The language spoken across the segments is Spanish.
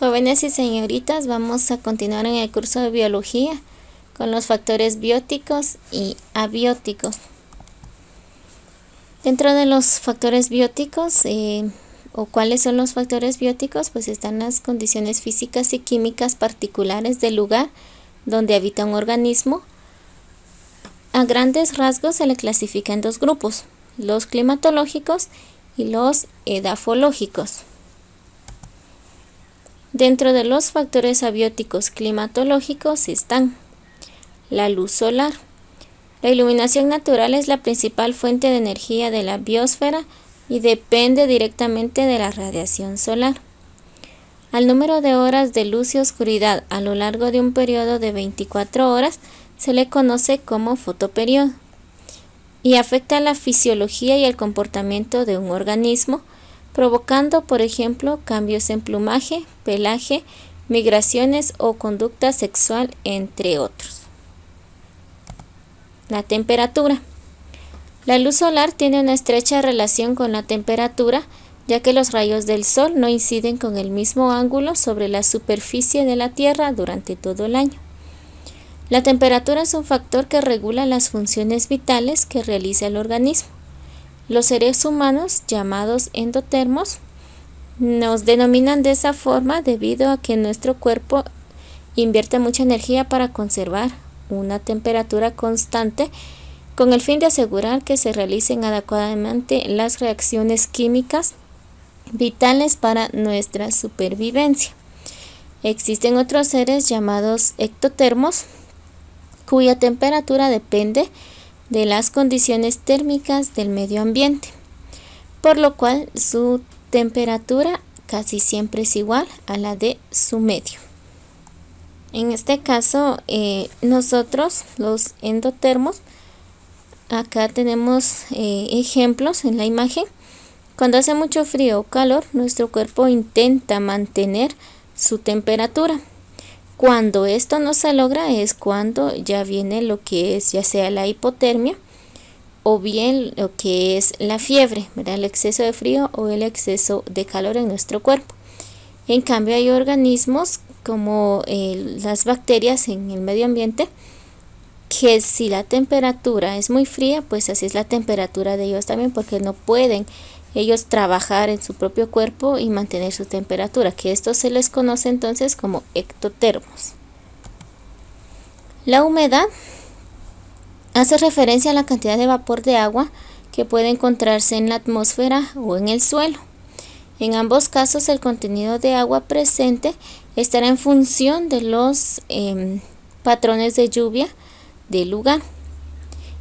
Jóvenes y señoritas, vamos a continuar en el curso de biología con los factores bióticos y abióticos. Dentro de los factores bióticos, o cuáles son los factores bióticos, pues están las condiciones físicas y químicas particulares del lugar donde habita un organismo. A grandes rasgos se le clasifica en dos grupos, los climatológicos y los edafológicos. Dentro de los factores abióticos climatológicos están la luz solar. La iluminación natural es la principal fuente de energía de la biosfera y depende directamente de la radiación solar. Al número de horas de luz y oscuridad a lo largo de un periodo de 24 horas se le conoce como fotoperiodo y afecta la fisiología y el comportamiento de un organismo, provocando, por ejemplo, cambios en plumaje, pelaje, migraciones o conducta sexual, entre otros. La temperatura. La luz solar tiene una estrecha relación con la temperatura, ya que los rayos del sol no inciden con el mismo ángulo sobre la superficie de la Tierra durante todo el año. La temperatura es un factor que regula las funciones vitales que realiza el organismo. Los seres humanos, llamados endotermos, nos denominan de esa forma debido a que nuestro cuerpo invierte mucha energía para conservar una temperatura constante con el fin de asegurar que se realicen adecuadamente las reacciones químicas vitales para nuestra supervivencia. Existen otros seres llamados ectotermos, cuya temperatura depende de las condiciones térmicas del medio ambiente, por lo cual su temperatura casi siempre es igual a la de su medio. En este caso, nosotros, los endotermos, acá tenemos ejemplos en la imagen. Cuando hace mucho frío o calor, nuestro cuerpo intenta mantener su temperatura. Cuando esto no se logra es cuando ya viene lo que es ya sea la hipotermia o bien lo que es la fiebre, ¿verdad? El exceso de frío o el exceso de calor en nuestro cuerpo. En cambio hay organismos como las bacterias en el medio ambiente que si la temperatura es muy fría, pues así es la temperatura de ellos también, porque no pueden ellos trabajar en su propio cuerpo y mantener su temperatura, que esto se les conoce entonces como ectotermos. La humedad hace referencia a la cantidad de vapor de agua que puede encontrarse en la atmósfera o en el suelo. En ambos casos el contenido de agua presente estará en función de los patrones de lluvia del lugar.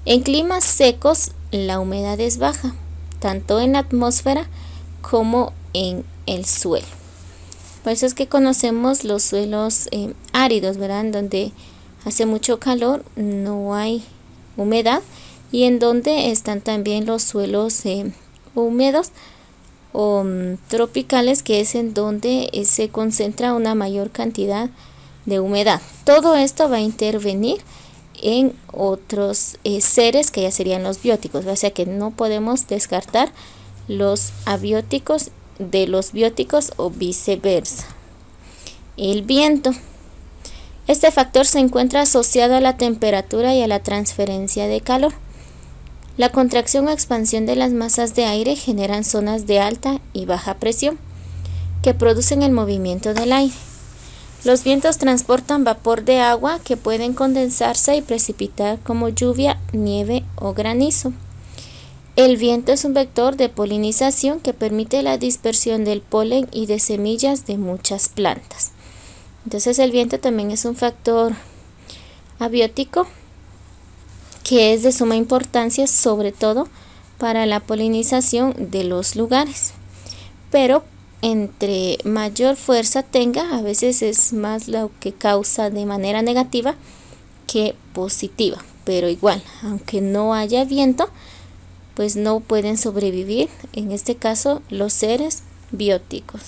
En climas secos la humedad es baja, tanto en la atmósfera como en el suelo. Por eso es que conocemos los suelos áridos, ¿verdad? En donde hace mucho calor, no hay humedad, y en donde están también los suelos húmedos o tropicales, que es en donde se concentra una mayor cantidad de humedad. Todo esto va a intervenir en otros seres que ya serían los bióticos, o sea que no podemos descartar los abióticos de los bióticos o viceversa. El viento. Este factor se encuentra asociado a la temperatura y a la transferencia de calor. La contracción o expansión de las masas de aire generan zonas de alta y baja presión que producen el movimiento del aire. Los vientos transportan vapor de agua que pueden condensarse y precipitar como lluvia, nieve o granizo. El viento es un vector de polinización que permite la dispersión del polen y de semillas de muchas plantas. Entonces el viento también es un factor abiótico que es de suma importancia, sobre todo para la polinización de los lugares. Pero entre mayor fuerza tenga, a veces es más lo que causa de manera negativa que positiva. Pero igual, aunque no haya viento, pues no pueden sobrevivir, en este caso, los seres bióticos.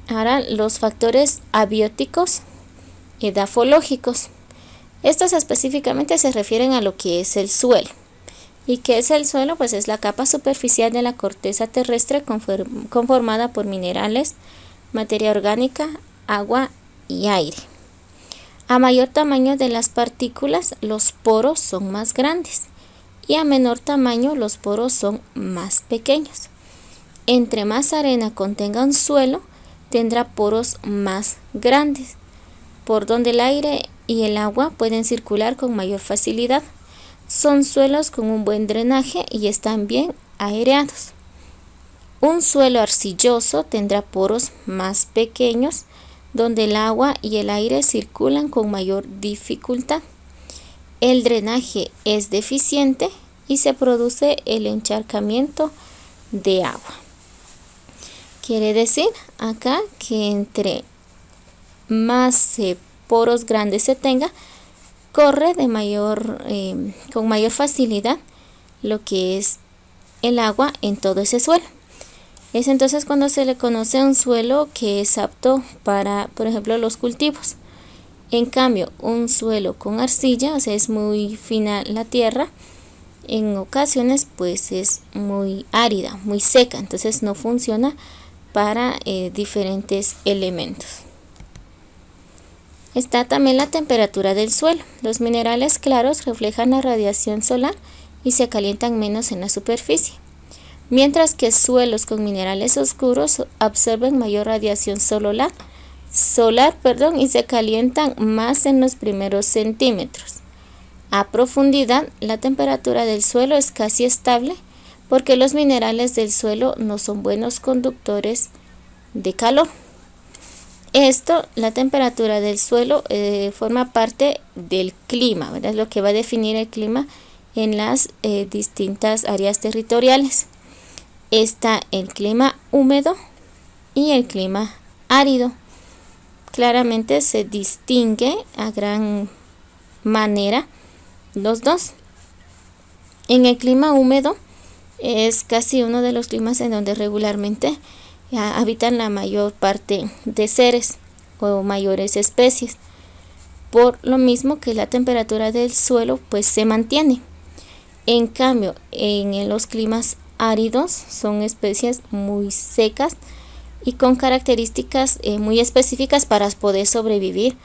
Ahora, los factores abióticos edafológicos. Estos específicamente se refieren a lo que es el suelo. ¿Y qué es el suelo? Pues es la capa superficial de la corteza terrestre conformada por minerales, materia orgánica, agua y aire. A mayor tamaño de las partículas, los poros son más grandes y a menor tamaño los poros son más pequeños. Entre más arena contenga un suelo, tendrá poros más grandes, por donde el aire y el agua pueden circular con mayor facilidad. Son suelos con un buen drenaje y están bien aireados. Un suelo arcilloso tendrá poros más pequeños, donde el agua y el aire circulan con mayor dificultad. El drenaje es deficiente y se produce el encharcamiento de agua. Quiere decir acá que entre más poros grandes se tenga, corre con mayor facilidad lo que es el agua en todo ese suelo. Es entonces cuando se le conoce un suelo que es apto para, por ejemplo, los cultivos. En cambio, un suelo con arcilla, o sea, es muy fina la tierra, en ocasiones pues es muy árida, muy seca, entonces no funciona para diferentes elementos. Está también la temperatura del suelo. Los minerales claros reflejan la radiación solar y se calientan menos en la superficie, mientras que suelos con minerales oscuros absorben mayor radiación solar y se calientan más en los primeros centímetros. A profundidad, la temperatura del suelo es casi estable porque los minerales del suelo no son buenos conductores de calor. La temperatura del suelo forma parte del clima, ¿verdad? Es lo que va a definir el clima en las distintas áreas territoriales. Está el clima húmedo y el clima árido. Claramente se distingue a gran manera los dos. En el clima húmedo es casi uno de los climas en donde regularmente habitan la mayor parte de seres o mayores especies, por lo mismo que la temperatura del suelo pues se mantiene. En cambio, en los climas áridos son especies muy secas y con características muy específicas para poder sobrevivir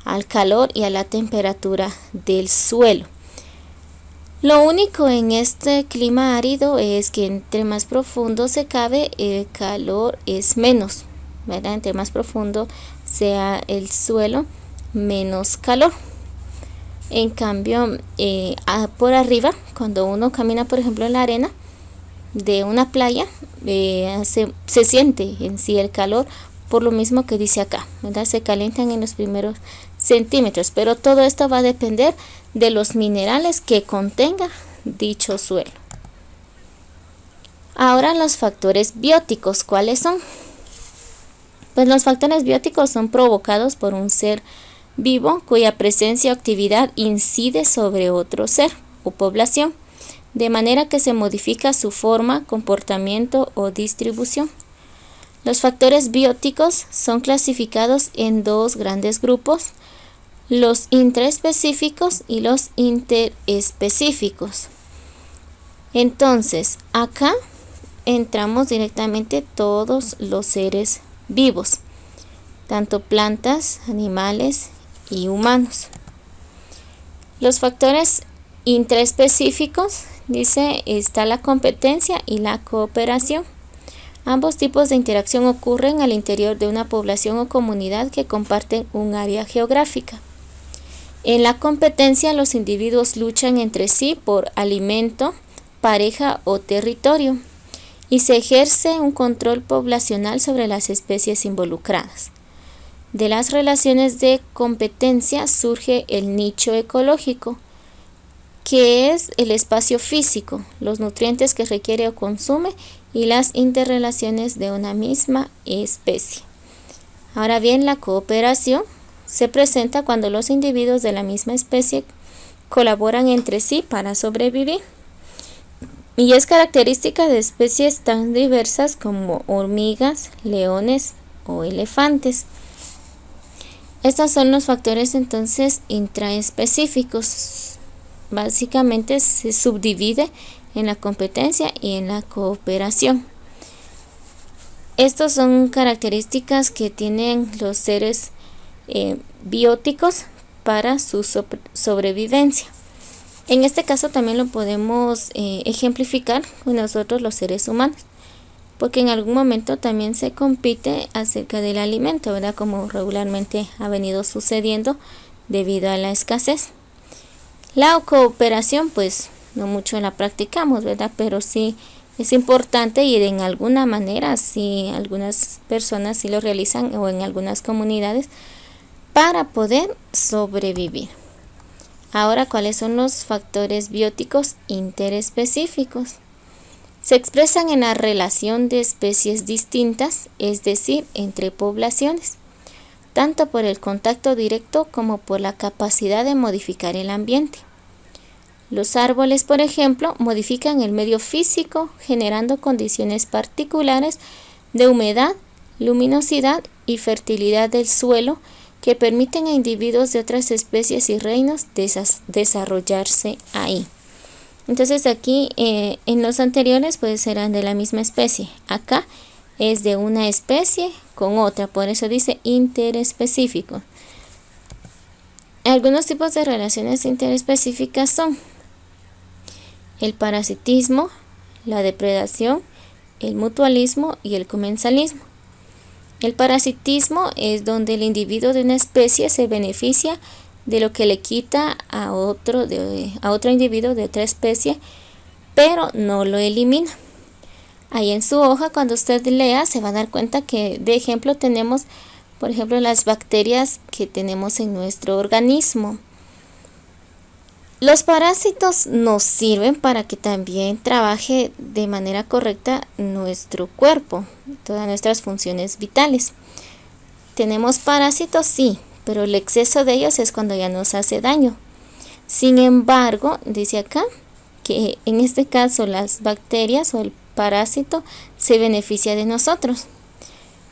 al calor y a la temperatura del suelo. Lo único en este clima árido es que entre más profundo se cave, el calor es menos, ¿verdad? Entre más profundo sea el suelo, menos calor. En cambio, por arriba, cuando uno camina, por ejemplo, en la arena de una playa, se siente en sí el calor, por lo mismo que dice acá, ¿verdad? Se calientan en los primeros centímetros, pero todo esto va a depender de los minerales que contenga dicho suelo. Ahora los factores bióticos, ¿cuáles son? Pues los factores bióticos son provocados por un ser vivo cuya presencia o actividad incide sobre otro ser o población, de manera que se modifica su forma, comportamiento o distribución. Los factores bióticos son clasificados en dos grandes grupos: los intraespecíficos y los interespecíficos. Entonces, acá entramos directamente todos los seres vivos, tanto plantas, animales y humanos. Los factores intraespecíficos, dice, está la competencia y la cooperación. Ambos tipos de interacción ocurren al interior de una población o comunidad que comparten un área geográfica. En la competencia, los individuos luchan entre sí por alimento, pareja o territorio, y se ejerce un control poblacional sobre las especies involucradas. De las relaciones de competencia surge el nicho ecológico, que es el espacio físico, los nutrientes que requiere o consume y las interrelaciones de una misma especie. Ahora bien, la cooperación se presenta cuando los individuos de la misma especie colaboran entre sí para sobrevivir, y es característica de especies tan diversas como hormigas, leones o elefantes. Estos son los factores entonces intraespecíficos. Básicamente se subdivide en la competencia y en la cooperación. Estos son características que tienen los seres bióticos para su sobrevivencia. En este caso también lo podemos ejemplificar con nosotros los seres humanos, porque en algún momento también se compite acerca del alimento, ¿verdad? Como regularmente ha venido sucediendo debido a la escasez. La cooperación, pues no mucho la practicamos, ¿verdad? Pero sí es importante y en alguna manera sí algunas personas sí lo realizan o en algunas comunidades para poder sobrevivir. Ahora, ¿cuáles son los factores bióticos interespecíficos? Se expresan en la relación de especies distintas, es decir, entre poblaciones, tanto por el contacto directo como por la capacidad de modificar el ambiente. Los árboles, por ejemplo, modifican el medio físico generando condiciones particulares de humedad, luminosidad y fertilidad del suelo que permiten a individuos de otras especies y reinos desarrollarse ahí. Entonces aquí en los anteriores pues eran de la misma especie. Acá es de una especie con otra, por eso dice interespecífico. Algunos tipos de relaciones interespecíficas son el parasitismo, la depredación, el mutualismo y el comensalismo. El parasitismo es donde el individuo de una especie se beneficia de lo que le quita a otro individuo de otra especie, pero no lo elimina. Ahí en su hoja, cuando usted lea, se va a dar cuenta que de ejemplo tenemos, por ejemplo, las bacterias que tenemos en nuestro organismo. Los parásitos nos sirven para que también trabaje de manera correcta nuestro cuerpo, todas nuestras funciones vitales. ¿Tenemos parásitos? Sí, pero el exceso de ellos es cuando ya nos hace daño. Sin embargo, dice acá que en este caso las bacterias o el parásito se beneficia de nosotros,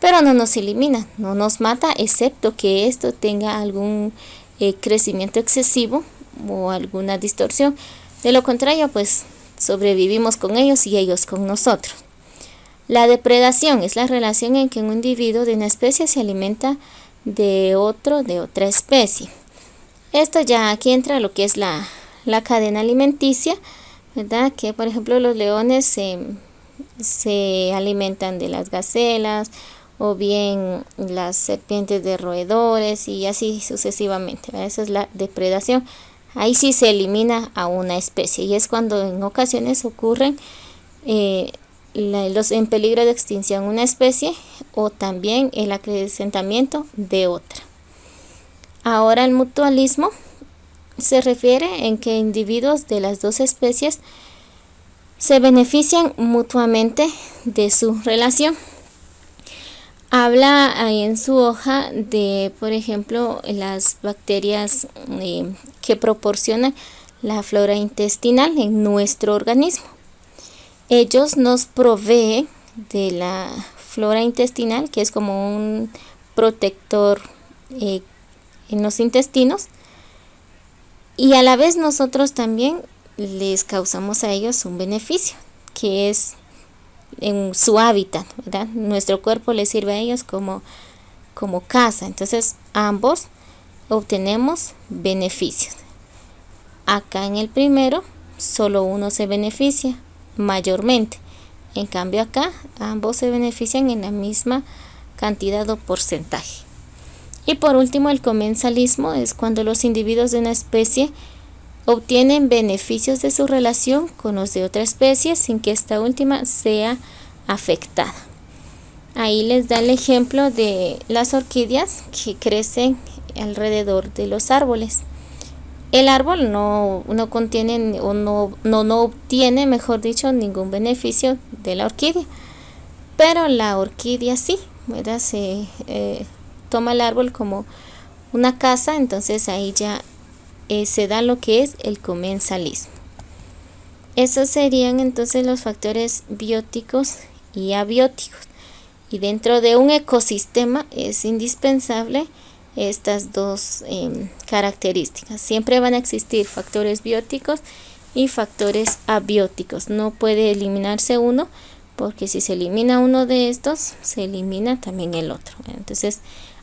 pero no nos elimina, no nos mata, excepto que esto tenga algún crecimiento excesivo o alguna distorsión. De lo contrario, pues sobrevivimos con ellos y ellos con nosotros. La depredación es la relación en que un individuo de una especie se alimenta de otra especie. Esto ya aquí entra lo que es la cadena alimenticia, ¿verdad? Que por ejemplo los leones se alimentan de las gacelas o bien las serpientes de roedores y así sucesivamente, ¿verdad? Esa es la depredación. Ahí sí se elimina a una especie y es cuando en ocasiones ocurren los en peligro de extinción una especie o también el acrecentamiento de otra. Ahora el mutualismo se refiere en que individuos de las dos especies se benefician mutuamente de su relación. Habla ahí en su hoja de, por ejemplo, las bacterias que proporcionan la flora intestinal en nuestro organismo. Ellos nos proveen de la flora intestinal, que es como un protector en los intestinos, y a la vez nosotros también les causamos a ellos un beneficio, que es en su hábitat, ¿verdad? Nuestro cuerpo les sirve a ellos como casa, entonces ambos obtenemos beneficios. Acá en el primero solo uno se beneficia mayormente, en cambio acá ambos se benefician en la misma cantidad o porcentaje. Y por último, el comensalismo es cuando los individuos de una especie obtienen beneficios de su relación con los de otra especie sin que esta última sea afectada. Ahí les da el ejemplo de las orquídeas que crecen alrededor de los árboles. El árbol no contiene o no obtiene, mejor dicho, ningún beneficio de la orquídea, pero la orquídea sí, ¿verdad? Se toma el árbol como una casa, entonces ahí ya se da lo que es el comensalismo. Esos serían entonces los factores bióticos y abióticos. Y dentro de un ecosistema es indispensable estas dos características. Siempre van a existir factores bióticos y factores abióticos. No puede eliminarse uno porque si se elimina uno de estos, se elimina también el otro. Entonces,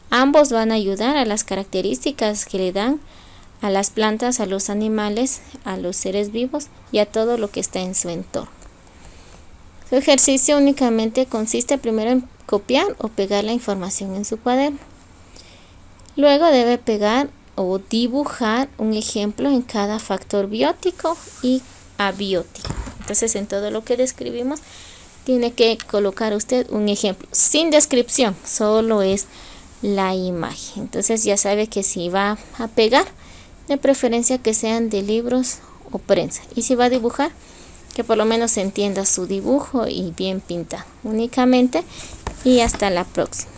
ambos van a ayudar a las características que le dan a las plantas, a los animales, a los seres vivos y a todo lo que está en su entorno. Su ejercicio únicamente consiste primero en copiar o pegar la información en su cuaderno. Luego debe pegar o dibujar un ejemplo en cada factor biótico y abiótico. Entonces, en todo lo que describimos, tiene que colocar usted un ejemplo sin descripción, solo es la imagen. Entonces ya sabe que si va a pegar, de preferencia que sean de libros o prensa, y si va a dibujar, que por lo menos se entienda su dibujo y bien pintado únicamente. Y hasta la próxima.